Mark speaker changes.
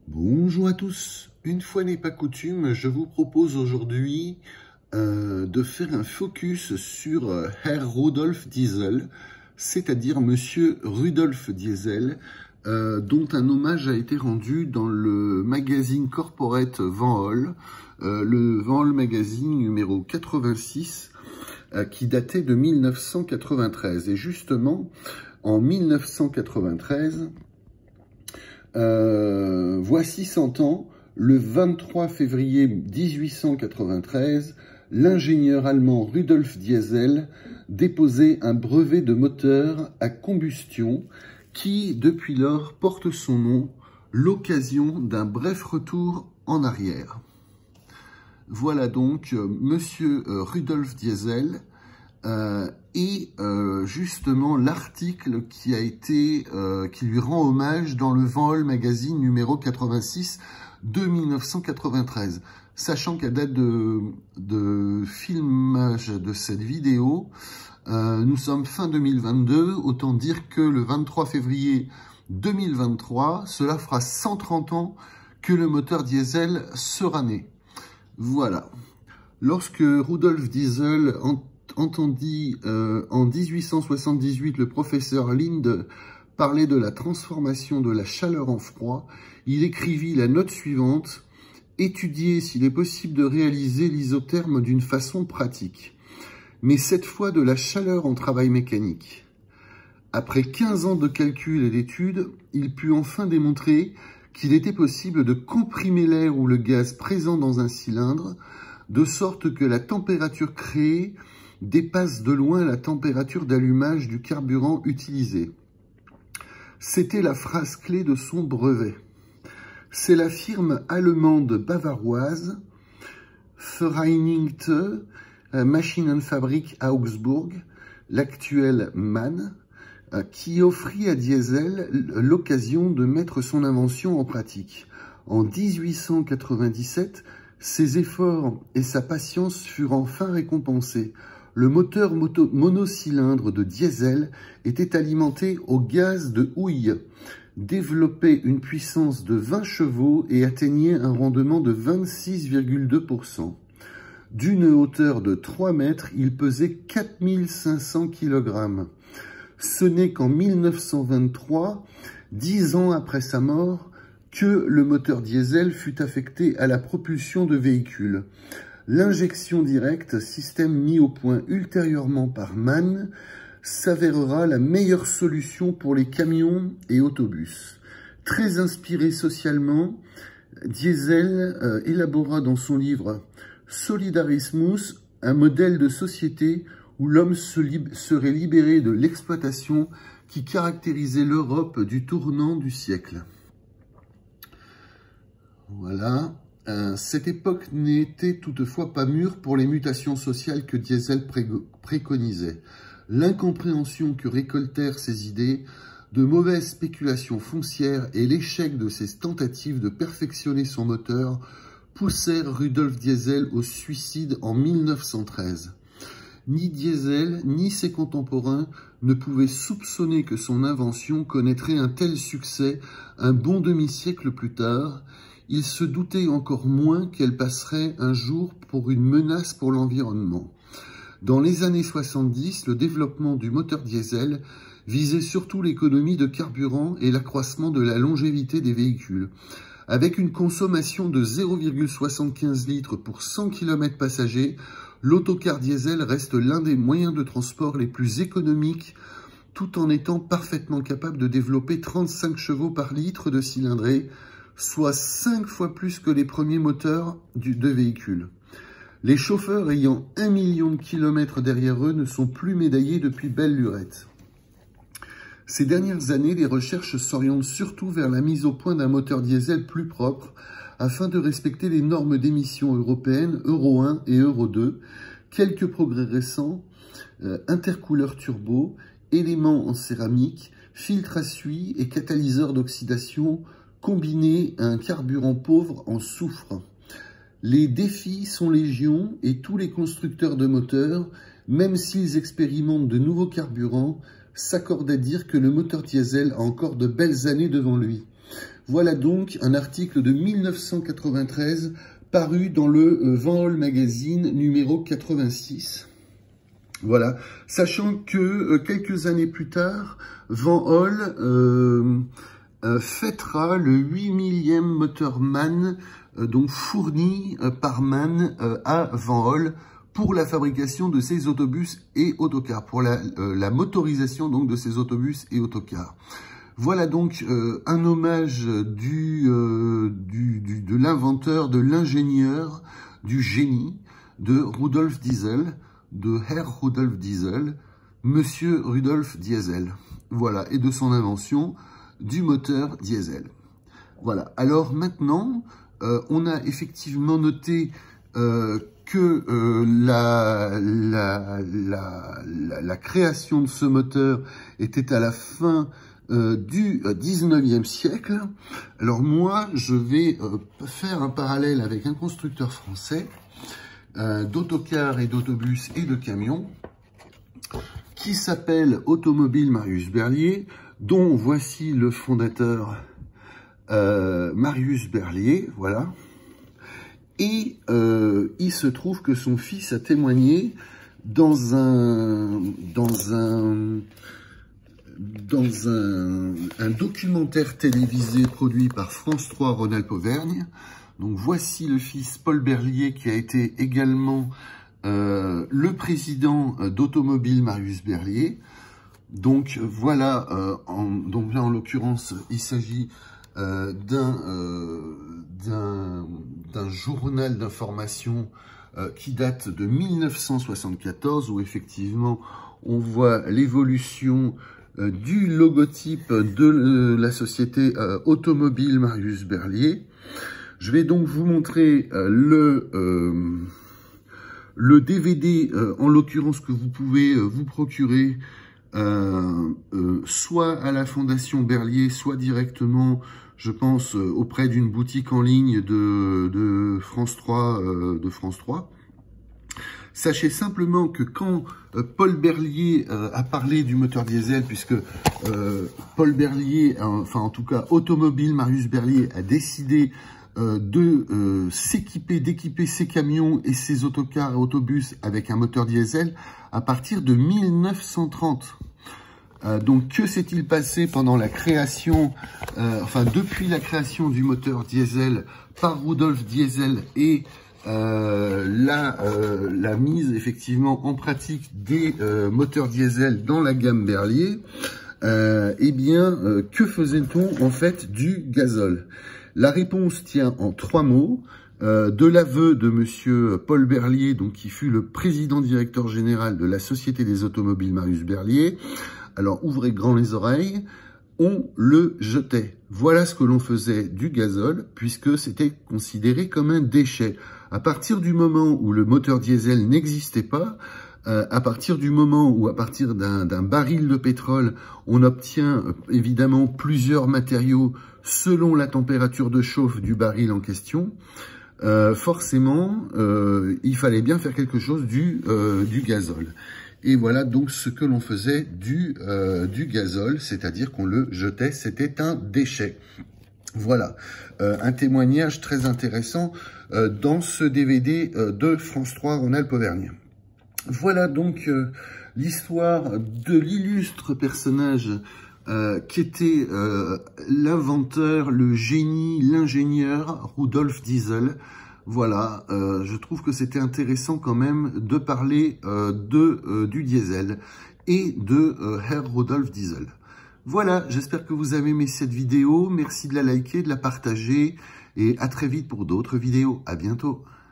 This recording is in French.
Speaker 1: Bonjour à tous, une fois n'est pas coutume, je vous propose aujourd'hui de faire un focus sur Herr Rudolf Diesel, c'est-à-dire Monsieur Rudolf Diesel, dont un hommage a été rendu dans le magazine corporate Van Holl, le Van Holl Magazine numéro 86, qui datait de 1993. Et justement, en 1993, voici 100 ans, le 23 février 1893, l'ingénieur allemand Rudolf Diesel déposait un brevet de moteur à combustion qui, depuis lors, porte son nom, l'occasion d'un bref retour en arrière. Voilà donc Monsieur Rudolf Diesel et justement l'article qui lui rend hommage dans le Van Holl Magazine numéro 86 de 1993. Sachant qu'à date de filmage de cette vidéo, nous sommes fin 2022, autant dire que le 23 février 2023, cela fera 130 ans que le moteur diesel sera né. Voilà. Lorsque Rudolf Diesel entendit en 1878 le professeur Linde parler de la transformation de la chaleur en froid, il écrivit la note suivante: étudier s'il est possible de réaliser l'isotherme d'une façon pratique, mais cette fois de la chaleur en travail mécanique. Après 15 ans de calcul et d'études, il put enfin démontrer qu'il était possible de comprimer l'air ou le gaz présent dans un cylindre, de sorte que la température créée dépasse de loin la température d'allumage du carburant utilisé. C'était la phrase clé de son brevet. C'est la firme allemande bavaroise Vereinigte Maschinenfabrik Augsburg, l'actuelle MAN, qui offrit à Diesel l'occasion de mettre son invention en pratique. En 1897, ses efforts et sa patience furent enfin récompensés. Le moteur monocylindre de Diesel était alimenté au gaz de houille, développait une puissance de 20 chevaux et atteignait un rendement de 26,2%. D'une hauteur de 3 mètres, il pesait 4500 kg. Ce n'est qu'en 1923, 10 ans après sa mort, que le moteur diesel fut affecté à la propulsion de véhicules. L'injection directe, système mis au point ultérieurement par MAN, s'avérera la meilleure solution pour les camions et autobus. Très inspiré socialement, Diesel élabora dans son livre Solidarismus un modèle de société où l'homme serait libéré de l'exploitation qui caractérisait l'Europe du tournant du siècle. Voilà. Cette époque n'était toutefois pas mûre pour les mutations sociales que Diesel préconisait. L'incompréhension que récoltèrent ses idées, de mauvaises spéculations foncières et l'échec de ses tentatives de perfectionner son moteur poussèrent Rudolf Diesel au suicide en 1913. Ni Diesel, ni ses contemporains ne pouvaient soupçonner que son invention connaîtrait un tel succès un bon demi-siècle plus tard. Ils se doutaient encore moins qu'elle passerait un jour pour une menace pour l'environnement. Dans les années 70, le développement du moteur diesel visait surtout l'économie de carburant et l'accroissement de la longévité des véhicules. Avec une consommation de 0,75 litres pour 100 km passagers, l'autocar diesel reste l'un des moyens de transport les plus économiques, tout en étant parfaitement capable de développer 35 chevaux par litre de cylindrée, soit 5 fois plus que les premiers moteurs de véhicules. Les chauffeurs ayant 1 million de kilomètres derrière eux ne sont plus médaillés depuis belle lurette. Ces dernières années, les recherches s'orientent surtout vers la mise au point d'un moteur diesel plus propre afin de respecter les normes d'émissions européennes Euro 1 et Euro 2, quelques progrès récents, intercouleur turbo, éléments en céramique, filtre à suie et catalyseur d'oxydation combinés à un carburant pauvre en soufre. Les défis sont légion et tous les constructeurs de moteurs, même s'ils expérimentent de nouveaux carburants, s'accordent à dire que le moteur diesel a encore de belles années devant lui. Voilà donc un article de 1993 paru dans le Van Holl Magazine numéro 86. Voilà, sachant que quelques années plus tard, Van Holl fêtera le 8 millième moteur MAN donc fourni par MAN à Van Holl pour la fabrication de ses autobus et autocars, pour la motorisation donc de ces autobus et autocars. Voilà donc un hommage de l'inventeur, de l'ingénieur, du génie de Rudolf Diesel, de Herr Rudolf Diesel, Monsieur Rudolf Diesel. Voilà, et de son invention du moteur diesel. Voilà, alors maintenant, on a effectivement noté que la création de ce moteur était à la fin du 19e siècle. Alors moi, je vais faire un parallèle avec un constructeur français d'autocars et d'autobus et de camions qui s'appelle Automobile Marius Berlier, dont voici le fondateur Marius Berlier, voilà. Et il se trouve que son fils a témoigné dans un documentaire télévisé produit par France 3 Rhône-Alpes-Auvergne. Donc voici le fils Paul Berlier qui a été également le président d'Automobile Marius Berlier. Donc voilà, donc là en l'occurrence il s'agit d'un journal d'information qui date de 1974 où effectivement on voit l'évolution du logotype de la société Automobile Marius Berlier. Je vais donc vous montrer le DVD, en l'occurrence, que vous pouvez vous procurer soit à la Fondation Berlier, soit directement, je pense, auprès d'une boutique en ligne de France 3. Sachez simplement que quand Paul Berlier a parlé du moteur diesel, puisque Paul Berlier, enfin en tout cas Automobile Marius Berlier, a décidé d'équiper ses camions et ses autocars et autobus avec un moteur diesel à partir de 1930. Donc que s'est-il passé pendant la création, depuis la création du moteur diesel par Rudolf Diesel et la mise effectivement en pratique des moteurs diesel dans la gamme Berlier, que faisait-on en fait du gazole? La réponse tient en 3 mots, de l'aveu de monsieur Paul Berlier, donc qui fut le président directeur général de la Société des Automobiles Marius Berlier. Alors ouvrez grand les oreilles, on le jetait. Voilà ce que l'on faisait du gazole, puisque c'était considéré comme un déchet. À partir du moment où le moteur diesel n'existait pas, à partir du moment où, à partir d'un baril de pétrole, on obtient évidemment plusieurs matériaux selon la température de chauffe du baril en question, forcément, il fallait bien faire quelque chose du gazole. Et voilà donc ce que l'on faisait du gazole, c'est-à-dire qu'on le jetait, c'était un déchet. Voilà, un témoignage très intéressant dans ce DVD de France 3 Rhône-Alpes-Auvergne. Voilà donc l'histoire de l'illustre personnage qui était l'inventeur, le génie, l'ingénieur Rudolf Diesel. Voilà, je trouve que c'était intéressant quand même de parler du diesel et de Herr Rudolf Diesel. Voilà, j'espère que vous avez aimé cette vidéo. Merci de la liker, de la partager et à très vite pour d'autres vidéos. À bientôt.